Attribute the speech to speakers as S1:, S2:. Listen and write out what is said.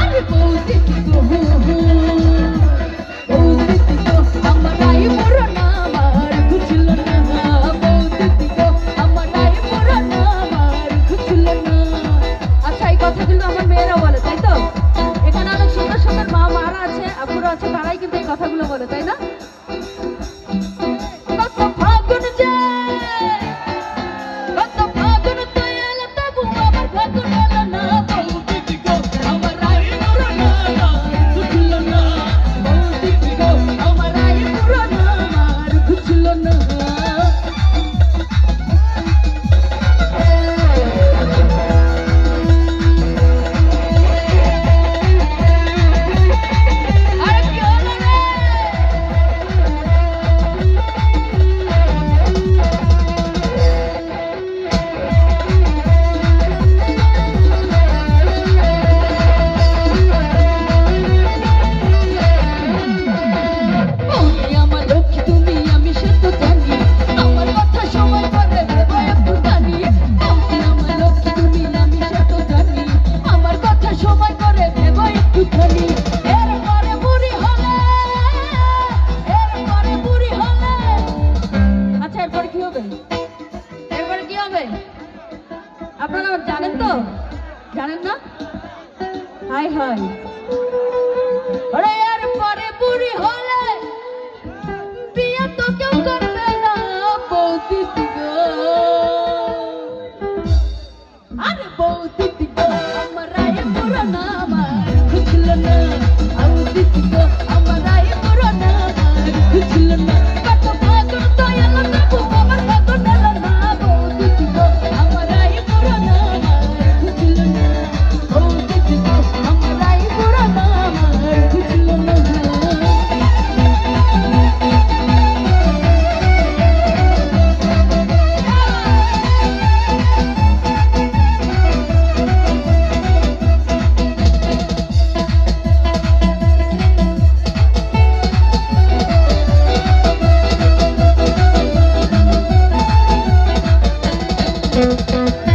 S1: আরে বৌদিদি গো বৌদিদি গো আমার আই পুরানা আমার খুঁজল না বৌদিদি গো আমার আই পুরানা আমার খুঁজল না। আচ্ছা এই কথাগুলো আমার মেয়েরা বলে তাই তো? এখানে অনেক সুন্দর সুন্দর মারা আছে আপুরা আছে তারাই কিন্তু এই কথাগুলো বলে তাই না? এরপরে কি হবে আপনারা জানেন তো? জানেন না? হাই হাই এরপরে বুড়ি হলে বিয়ে তো কেউ করবে না বৌদিদি গো। আরে বৌদিদি গো আমার রায়ের পুরানা আমার খুঁজল না বৌদিদি গো আমার রায়ের পুরানা আমার খুঁজল না। কত ভাগন দয়াল দেবো আমার ভাগন এলো না বৌদিদি গো আমার রায়ের পুরানা আমার খুঁজল না বৌদিদি গো আমার রায়ের পুরানা আমার খুঁজল না।
S2: Thank you.